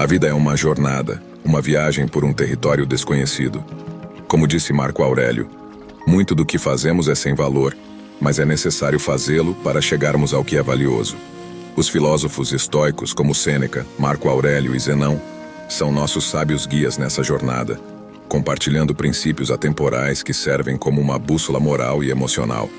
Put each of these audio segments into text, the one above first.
vida é uma jornada, uma viagem por um território desconhecido. Como disse Marco Aurélio, muito do que fazemos é sem valor, mas é necessário fazê-lo para chegarmos ao que é valioso. Os filósofos estoicos como Sêneca, Marco Aurélio e Zenão são nossos sábios guias nessa jornada, compartilhando princípios atemporais que servem como uma bússola moral e emocional.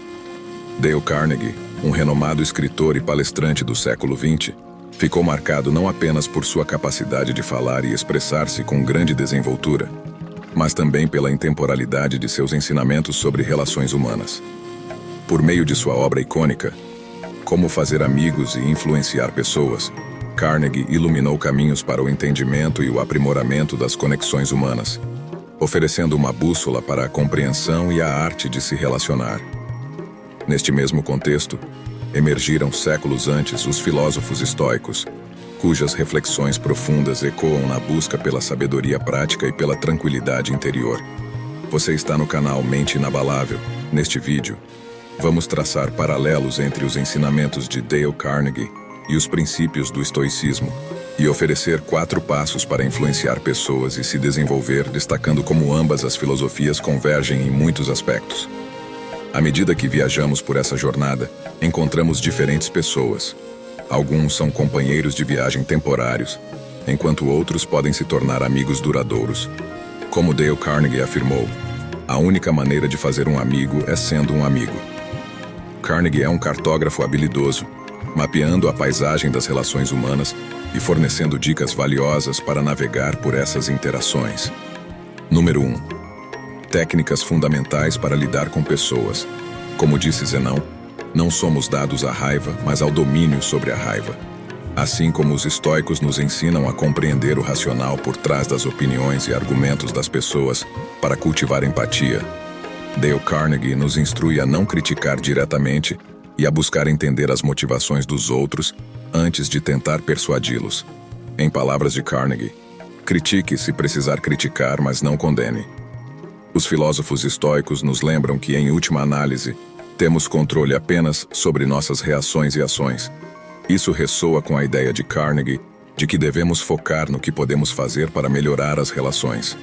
Dale Carnegie, um renomado escritor e palestrante do século XX, ficou marcado não apenas por sua capacidade de falar e expressar-se com grande desenvoltura, mas também pela intemporalidade de seus ensinamentos sobre relações humanas. Por meio de sua obra icônica, Como Fazer Amigos e Influenciar Pessoas, Carnegie iluminou caminhos para o entendimento e o aprimoramento das conexões humanas, oferecendo uma bússola para a compreensão e a arte de se relacionar. Neste mesmo contexto, emergiram séculos antes os filósofos estoicos, cujas reflexões profundas ecoam na busca pela sabedoria prática e pela tranquilidade interior. Você está no canal Mente Inabalável. Neste vídeo, vamos traçar paralelos entre os ensinamentos de Dale Carnegie e os princípios do estoicismo, e oferecer 4 passos para influenciar pessoas e se desenvolver, destacando como ambas as filosofias convergem em muitos aspectos. À medida que viajamos por essa jornada, encontramos diferentes pessoas. Alguns são companheiros de viagem temporários, enquanto outros podem se tornar amigos duradouros. Como Dale Carnegie afirmou, a única maneira de fazer um amigo é sendo um amigo. Carnegie é um cartógrafo habilidoso, mapeando a paisagem das relações humanas e fornecendo dicas valiosas para navegar por essas interações. Número 1. Técnicas fundamentais para lidar com pessoas. Como disse Zenão, não somos dados à raiva, mas ao domínio sobre a raiva. Assim como os estoicos nos ensinam a compreender o racional por trás das opiniões e argumentos das pessoas para cultivar empatia, Dale Carnegie nos instrui a não criticar diretamente e a buscar entender as motivações dos outros antes de tentar persuadi-los. Em palavras de Carnegie, critique se precisar criticar, mas não condene. Os filósofos estoicos nos lembram que, em última análise, temos controle apenas sobre nossas reações e ações. Isso ressoa com a ideia de Carnegie de que devemos focar no que podemos fazer para melhorar as relações.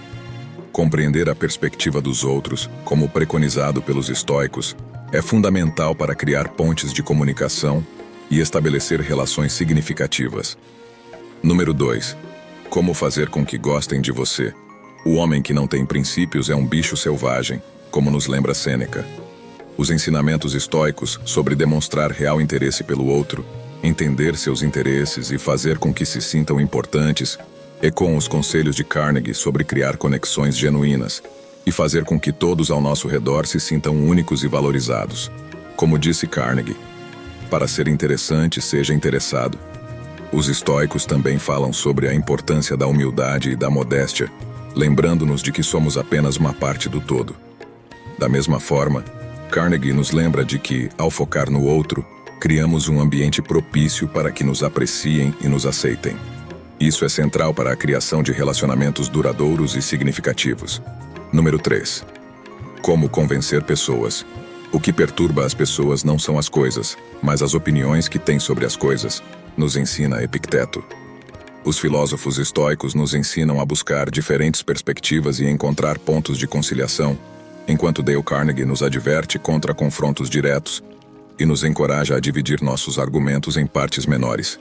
Compreender a perspectiva dos outros, como preconizado pelos estoicos, é fundamental para criar pontes de comunicação e estabelecer relações significativas. Número 2. Como fazer com que gostem de você. O homem que não tem princípios é um bicho selvagem, como nos lembra Sêneca. Os ensinamentos estoicos sobre demonstrar real interesse pelo outro, entender seus interesses e fazer com que se sintam importantes, ecoam os conselhos de Carnegie sobre criar conexões genuínas e fazer com que todos ao nosso redor se sintam únicos e valorizados. Como disse Carnegie, para ser interessante, seja interessado. Os estoicos também falam sobre a importância da humildade e da modéstia, lembrando-nos de que somos apenas uma parte do todo. Da mesma forma, Carnegie nos lembra de que, ao focar no outro, criamos um ambiente propício para que nos apreciem e nos aceitem. Isso é central para a criação de relacionamentos duradouros e significativos. Número 3. Como convencer pessoas. O que perturba as pessoas não são as coisas, mas as opiniões que têm sobre as coisas, nos ensina Epicteto. Os filósofos estoicos nos ensinam a buscar diferentes perspectivas e encontrar pontos de conciliação, enquanto Dale Carnegie nos adverte contra confrontos diretos e nos encoraja a dividir nossos argumentos em partes menores.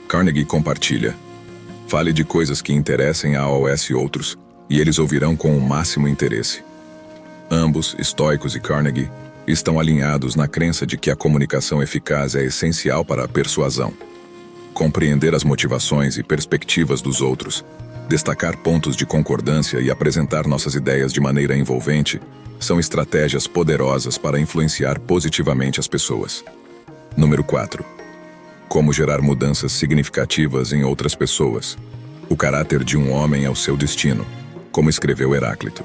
Carnegie compartilha: fale de coisas que interessem a AOS e outros, e eles ouvirão com o máximo interesse. Ambos, estoicos e Carnegie, estão alinhados na crença de que a comunicação eficaz é essencial para a persuasão. Compreender as motivações e perspectivas dos outros, destacar pontos de concordância e apresentar nossas ideias de maneira envolvente são estratégias poderosas para influenciar positivamente as pessoas. Número 4. Como gerar mudanças significativas em outras pessoas. O caráter de um homem é o seu destino, como escreveu Heráclito.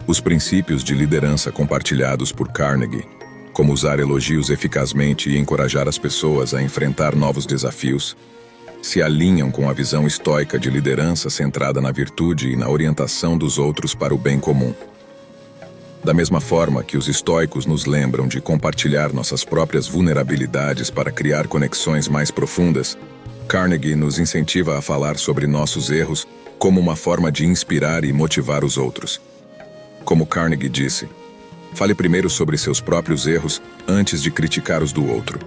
Os princípios de liderança compartilhados por Carnegie, como usar elogios eficazmente e encorajar as pessoas a enfrentar novos desafios, se alinham com a visão estoica de liderança centrada na virtude e na orientação dos outros para o bem comum. Da mesma forma que os estoicos nos lembram de compartilhar nossas próprias vulnerabilidades para criar conexões mais profundas, Carnegie nos incentiva a falar sobre nossos erros como uma forma de inspirar e motivar os outros. Como Carnegie disse, fale primeiro sobre seus próprios erros antes de criticar os do outro.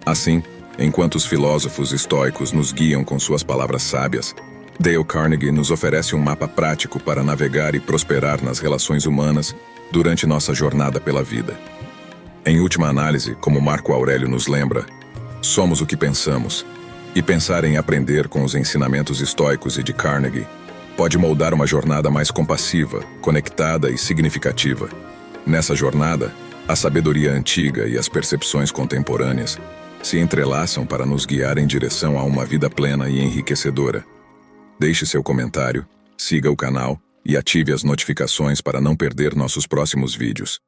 Assim, enquanto os filósofos estoicos nos guiam com suas palavras sábias, Dale Carnegie nos oferece um mapa prático para navegar e prosperar nas relações humanas durante nossa jornada pela vida. Em última análise, como Marco Aurélio nos lembra, somos o que pensamos, e pensar em aprender com os ensinamentos estoicos e de Carnegie pode moldar uma jornada mais compassiva, conectada e significativa. Nessa jornada, a sabedoria antiga e as percepções contemporâneas se entrelaçam para nos guiar em direção a uma vida plena e enriquecedora. Deixe seu comentário, siga o canal e ative as notificações para não perder nossos próximos vídeos.